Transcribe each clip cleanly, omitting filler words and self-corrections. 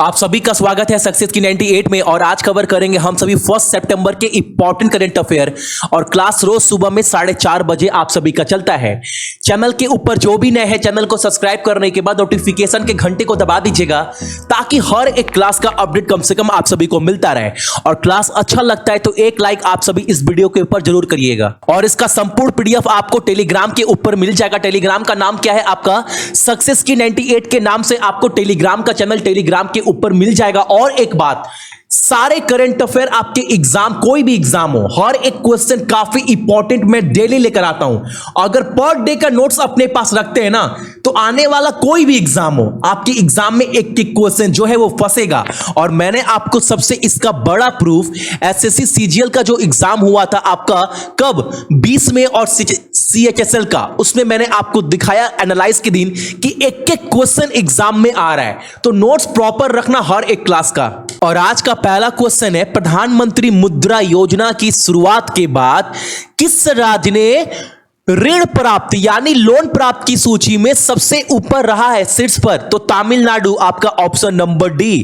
आप सभी का स्वागत है सक्सेस की 98 में। और आज कवर करेंगे हम सभी 1 सितंबर के इंपॉर्टेंट करंट अफेयर। और क्लास रोज सुबह में 4:30 बजे आप सभी का चलता है। चैनल के ऊपर जो भी नए हैं चैनल को सब्सक्राइब करने के बाद नोटिफिकेशन के घंटे को दबा दीजिएगा, ताकि हर एक क्लास का अपडेट कम से कम आप सभी को मिलता रहे। और क्लास अच्छा लगता है तो एक लाइक आप सभी इस वीडियो के ऊपर जरूर करिएगा। और इसका संपूर्ण पीडीएफ आपको टेलीग्राम के ऊपर मिल जाएगा। टेलीग्राम का नाम क्या है आपका? सक्सेस की 98 के नाम से आपको टेलीग्राम का चैनल टेलीग्राम के ऊपर मिल जाएगा। और एक बात, सारे करंट अफेयर आपके एग्जाम, कोई भी एग्जाम हो, हर एक क्वेश्चन काफी इंपॉर्टेंट मैं डेली लेकर आता हूं। अगर पर डे का नोट्स अपने पास रखते हैं ना, तो आने वाला कोई भी एग्जाम हो, आपके एग्जाम में एक एक क्वेश्चन जो है वो फंसेगा। और मैंने आपको सबसे इसका बड़ा प्रूफ एसएससी सीजीएल का जो एग्जाम हुआ था आपका कब 20 में, और सीएचएसएल का, उसमें मैंने आपको दिखाया एनालाइज के दिन कि एक एक क्वेश्चन एग्जाम में आ रहा है। तो नोट्स प्रॉपर रखना हर एक क्लास का। और आज का पहला क्वेश्चन है, प्रधानमंत्री मुद्रा योजना की शुरुआत के बाद किस राज्य ने ऋण प्राप्त यानी लोन प्राप्त की सूची में सबसे ऊपर रहा है, शीर्ष पर? तो तमिलनाडु आपका ऑप्शन नंबर डी।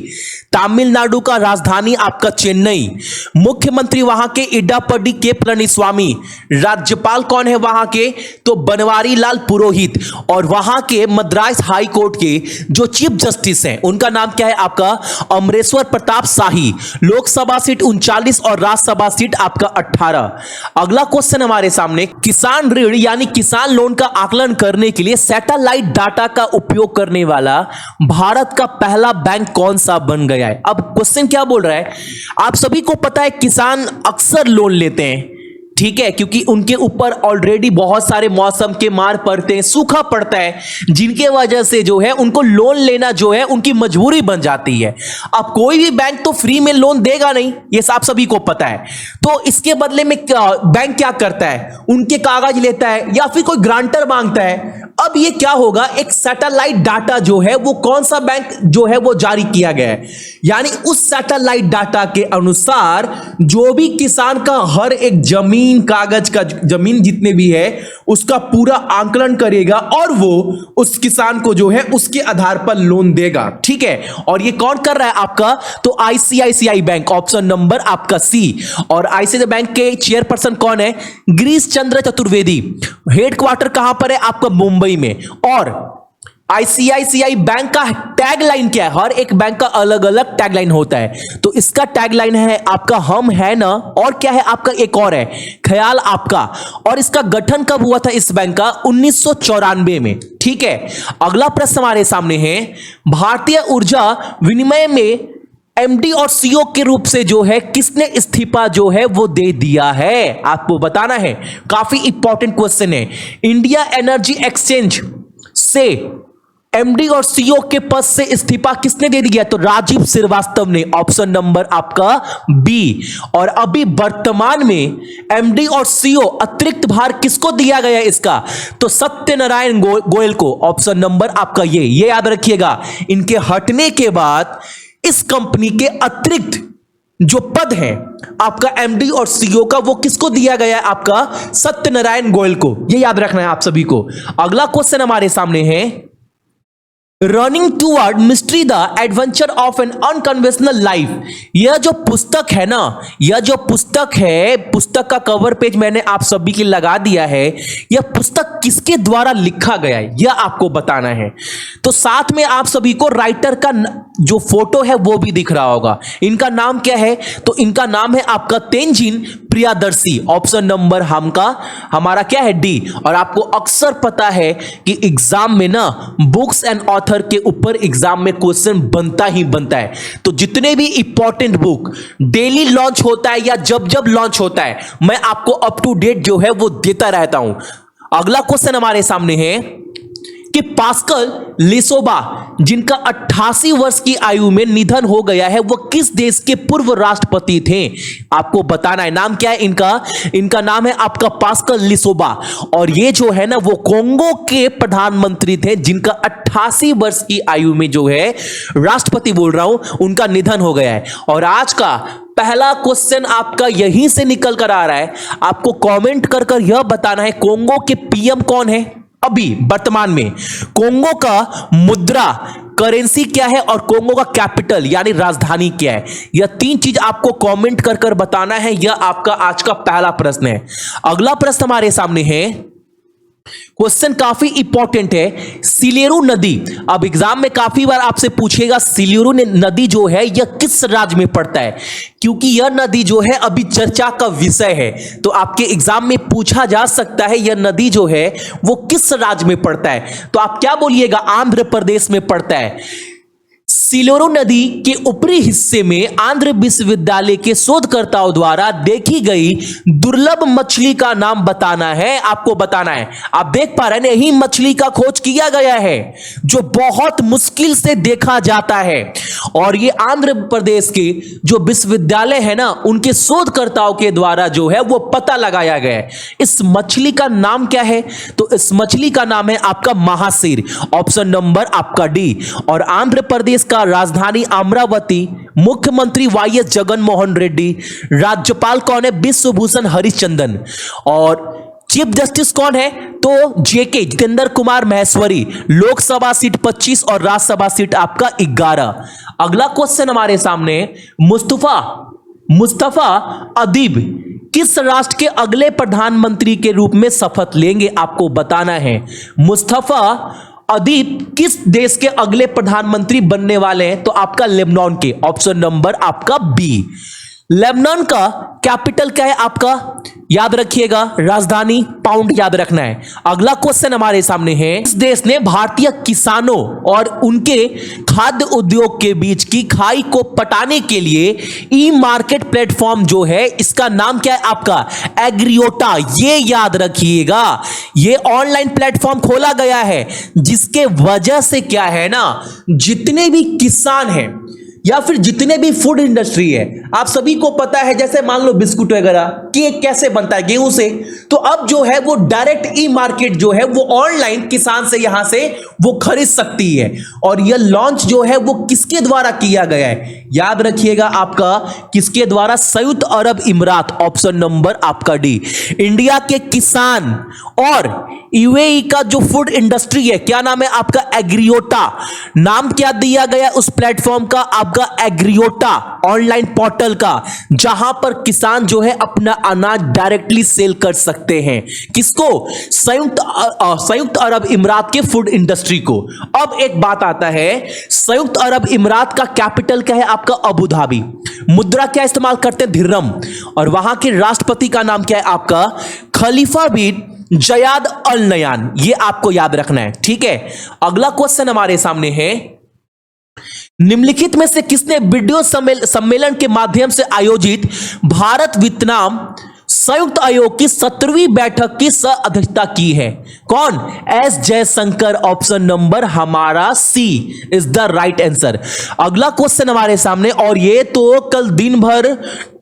तमिलनाडु का राजधानी आपका चेन्नई। मुख्यमंत्री वहां के इडापड्डी के पलनीस्वामी। राज्यपाल कौन है वहां के? तो बनवारी लाल पुरोहित। और वहां के मद्रास हाई कोर्ट के जो चीफ जस्टिस हैं उनका नाम क्या है आपका? अमरेश्वर प्रताप शाही। लोकसभा सीट 39 और राज्यसभा सीट आपका 18। अगला क्वेश्चन हमारे सामने, किसान ऋण यानी किसान लोन का आकलन करने के लिए सैटेलाइट डाटा का उपयोग करने वाला भारत का पहला बैंक कौन सा बन गया है? अब क्वेश्चन क्या बोल रहा है, आप सभी को पता है किसान अक्सर लोन लेते हैं, ठीक है, क्योंकि उनके ऊपर ऑलरेडी बहुत सारे मौसम के मार पड़ते हैं, सूखा पड़ता है, जिनके वजह से जो है उनको लोन लेना जो है उनकी मजबूरी बन जाती है। अब कोई भी बैंक तो फ्री में लोन देगा नहीं, ये आप सभी को पता है। तो इसके बदले में बैंक क्या करता है, उनके कागज लेता है या फिर कोई ग्रांटर मांगता है। अब ये क्या होगा, एक सैटेलाइट डाटा जो है वो कौन सा बैंक जो है वो जारी किया गया है, यानी उस सैटेलाइट डाटा के अनुसार जो भी किसान का हर एक जमीन, कागज का जमीन जितने भी है उसका पूरा आंकलन करेगा और वो उस किसान को जो है उसके आधार पर लोन देगा, ठीक है। और ये कौन कर रहा है आपका? तो आईसीआईसीआई बैंक, ऑप्शन नंबर आपका सी। और आईसीआईसीआई बैंक के चेयरपर्सन कौन है? गिरीश चंद्र चतुर्वेदी। हेडक्वार्टर कहां पर है आपका? मुंबई में। और आईसीआईसीआई बैंक का टैगलाइन क्या है? हर एक बैंक का अलग अलग टैगलाइन होता है। तो इसका टैगलाइन है आपका हम है ना, और क्या है आपका? एक और है ख्याल आपका। और इसका गठन कब हुआ था इस बैंक का? 1994 में, ठीक है। अगला प्रश्न हमारे सामने है, भारतीय ऊर्जा विनिमय में एमडी और सीईओ के रूप से जो है किसने इस्तीफा जो है वो दे दिया है? आपको बताना है, काफी इंपॉर्टेंट क्वेश्चन है। इंडिया एनर्जी एक्सचेंज से एमडी और सीईओ के पद से इस्तीफा किसने दे दिया? तो राजीव श्रीवास्तव ने, ऑप्शन नंबर आपका बी। और अभी वर्तमान में एमडी और सीईओ अतिरिक्त भार किसको दिया गया इसका? तो सत्यनारायण गोयल को, ऑप्शन नंबर आपका ये याद रखिएगा। इनके हटने के बाद इस कंपनी के अतिरिक्त जो पद है आपका एमडी और सीईओ का, वो किसको दिया गया है आपका? सत्यनारायण गोयल को, ये याद रखना है आप सभी को। अगला क्वेश्चन हमारे सामने है, running toward mystery the adventure of an unconventional life. यह जो पुस्तक है ना, यह जो पुस्तक है, पुस्तक का कवर पेज मैंने आप सभी के लगा दिया है। यह पुस्तक किसके द्वारा लिखा गया है यह आपको बताना है। तो साथ में आप सभी को राइटर का जो फोटो है वो भी दिख रहा होगा। इनका नाम क्या है? तो इनका नाम है आपका तेंजिन प्रियदर्शी। ऑप्शन नंबर हमारा क्या है? डी। और आपको अक्सर पता है कि एग्जाम में ना बुक्स एंड ऑथर के ऊपर एग्जाम में क्वेश्चन बनता ही बनता है। तो जितने भी इंपॉर्टेंट बुक डेली लॉन्च होता है या जब जब लॉन्च होता है, मैं आपको अप टू डेट जो है वो देता रहता हूं। अगला क्वेश्चन हमारे सामने है कि पास्कल लिसोबा, जिनका 88 वर्ष की आयु में निधन हो गया है, वो किस देश के पूर्व राष्ट्रपति थे? आपको बताना है। नाम क्या है इनका नाम है आपका पास्कल लिसोबा। और ये जो है ना वो कोंगो के प्रधानमंत्री थे, जिनका 88 वर्ष की आयु में जो है राष्ट्रपति बोल रहा हूं, उनका निधन हो गया है। और आज का पहला क्वेश्चन आपका यहीं से निकल कर आ रहा है। आपको कमेंट कर यह बताना है, कोंगो के पीएम कौन है? अभी वर्तमान में कोंगो का मुद्रा करेंसी क्या है और कोंगो का कैपिटल यानी राजधानी क्या है? यह तीन चीज आपको कमेंट कर कर बताना है। यह आपका आज का पहला प्रश्न है। अगला प्रश्न हमारे सामने है, क्वेश्चन काफी इंपॉर्टेंट है। सिलेरू नदी, अब एग्जाम में काफी बार आपसे पूछेगा सिलेरू नदी जो है यह किस राज्य में पड़ता है, क्योंकि यह नदी जो है अभी चर्चा का विषय है। तो आपके एग्जाम में पूछा जा सकता है यह नदी जो है वो किस राज्य में पड़ता है। तो आप क्या बोलिएगा? आंध्र प्रदेश में पड़ता है। सिलेरू नदी के ऊपरी हिस्से में आंध्र विश्वविद्यालय के शोधकर्ताओं द्वारा देखी गई दुर्लभ मछली का नाम बताना है, आपको बताना है। आप देख पा रहे हैं यही मछली का खोज किया गया है जो बहुत मुश्किल से देखा जाता है, और ये आंध्र प्रदेश के जो विश्वविद्यालय है ना उनके शोधकर्ताओं के द्वारा जो है वो पता लगाया गया है। इस मछली का नाम क्या है? तो इस मछली का नाम है आपका महासीर, ऑप्शन नंबर आपका डी। और आंध्र प्रदेश का राजधानी अमरावती, मुख्यमंत्री वाईएस जगनमोहन रेड्डी, राज्यपाल कौन है? विश्वभूषण हरिचंदन, और चीफ जस्टिस कौन है? तो जेके जितेंद्र कुमार महेश्वरी। लोकसभा सीट 25 और राज्यसभा सीट आपका 11। अगला क्वेश्चन हमारे सामने, मुस्तफा अदीब किस राष्ट्र के अगले प्रधानमंत्री के रूप में शपथ लेंगे? आपको बताना है। मुस्तफा अदीब किस देश के अगले प्रधानमंत्री बनने वाले हैं? तो आपका लेबनान के, ऑप्शन नंबर आपका बी। लेबनान का कैपिटल क्या है आपका? याद रखिएगा, राजधानी पाउंड याद रखना है। अगला क्वेश्चन हमारे सामने है, इस देश ने भारतीय किसानों और उनके खाद्य उद्योग के बीच की खाई को पटाने के लिए ई मार्केट प्लेटफॉर्म जो है इसका नाम क्या है आपका? एग्रियोटा। ये याद रखिएगा, ये ऑनलाइन प्लेटफॉर्म खोला गया है जिसके वजह से क्या है ना, जितने भी किसान हैं या फिर जितने भी फूड इंडस्ट्री है, आप सभी को पता है जैसे मान लो बिस्कुट वगैरह, केक कैसे बनता है? गेहूं से। तो अब जो है वो डायरेक्ट ई मार्केट जो है वो ऑनलाइन किसान से यहां से वो खरीद सकती है। और यह लॉन्च जो है वो किसके द्वारा किया गया है? याद रखिएगा आपका, किसके द्वारा? संयुक्त अरब इमारात, ऑप्शन नंबर आपका डी। इंडिया के किसान और यूएई का जो फूड इंडस्ट्री है, क्या नाम है आपका? एग्रियोटा। नाम क्या दिया गया उस प्लेटफॉर्म का? आपका एग्रियोटा ऑनलाइन पोर्टल का, जहां पर किसान जो है अपना अनाज डायरेक्टली सेल कर सकते हैं। किसको? संयुक्त अरब इमारात के फूड इंडस्ट्री को। अब एक बात आता है, संयुक्त अरब इमारात का कैपिटल क्या है आपका? Abu Dhabi. मुद्रा क्या इस्तेमाल करते हैं? दिरहम। और वहां के राष्ट्रपति का नाम क्या है आपका? खलीफा बिन जयाद अल नयान। ये आपको याद रखना है, ठीक है। अगला क्वेश्चन हमारे सामने है, निम्नलिखित में से किसने वीडियो सम्मेलन के माध्यम से आयोजित भारत वियतनाम संयुक्त आयोग की 17वीं बैठक की सह अध्यक्षता की है? कौन? एस जयशंकर, ऑप्शन नंबर हमारा सी इज द राइट आंसर। अगला क्वेश्चन हमारे सामने, और ये तो कल दिन भर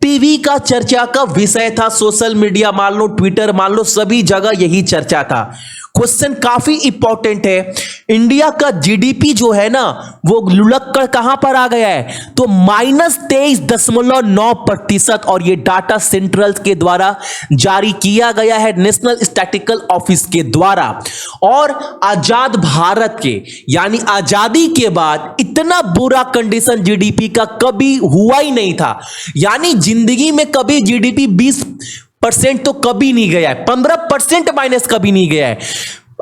टीवी का चर्चा का विषय था, सोशल मीडिया मान लो, ट्विटर मान लो, सभी जगह यही चर्चा था। क्वेश्चन काफी इंपॉर्टेंट है। इंडिया का जीडीपी जो है ना वो लुढ़क कर कहां पर आ गया है? तो -23.9%, और ये डाटा सेंट्रल के द्वारा जारी किया गया है, नेशनल स्टैटिस्टिकल ऑफिस के द्वारा। और आजाद भारत के यानी आजादी के बाद इतना बुरा कंडीशन जीडीपी का कभी हुआ ही नहीं था। यानी जिंदगी में कभी जीडीपी 20% तो कभी नहीं गया है, 15% माइनस कभी नहीं गया है।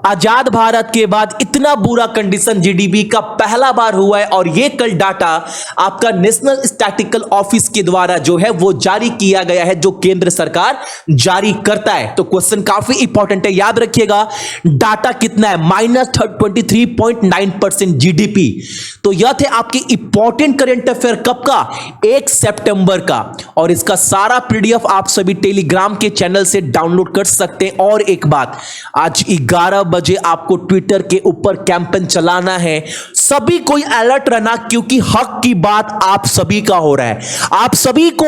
आजाद भारत के बाद इतना बुरा कंडीशन जीडीपी का पहला बार हुआ है, और ये कल डाटा आपका नेशनल स्टैटिस्टिकल ऑफिस के द्वारा जो है वो जारी किया गया है, जो केंद्र सरकार जारी करता है। तो क्वेश्चन काफी इंपॉर्टेंट है, याद रखिएगा। डाटा कितना है? -23.9% जीडीपी। तो यह थे आपके इंपॉर्टेंट करंट अफेयर, कब का? 1 सितंबर का। और इसका सारा पीडीएफ आप सभी टेलीग्राम के चैनल से डाउनलोड कर सकते हैं। और एक बात, आज 11 बजे आपको ट्विटर के ऊपर कैंपेन चलाना है, सभी कोई अलर्ट रहना, क्योंकि हक की बात आप सभी का हो रहा है। आप सभी को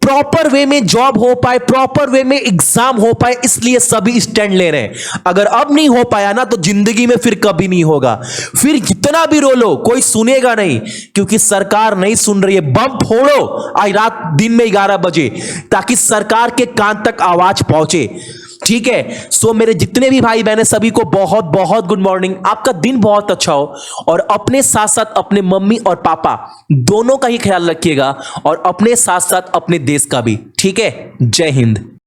प्रॉपर वे में जॉब हो पाए, प्रॉपर वे में एग्जाम हो पाए, इसलिए सभी स्टैंड ले रहे हैं। अगर अब नहीं हो पाया ना तो जिंदगी में फिर कभी नहीं होगा। फिर कितना भी रो लो कोई सुनेगा नहीं, क्योंकि सरकार नहीं सुन रही है। बम फोड़ो आज रात दिन में 11 बजे, ताकि सरकार के कान तक आवाज पहुंचे। ठीक है। सो मेरे जितने भी भाई बहन सभी को बहुत बहुत गुड मॉर्निंग। आपका दिन बहुत अच्छा हो और अपने साथ साथ अपने मम्मी और पापा दोनों का ही ख्याल रखिएगा और अपने साथ साथ अपने देश का भी। ठीक है, जय हिंद।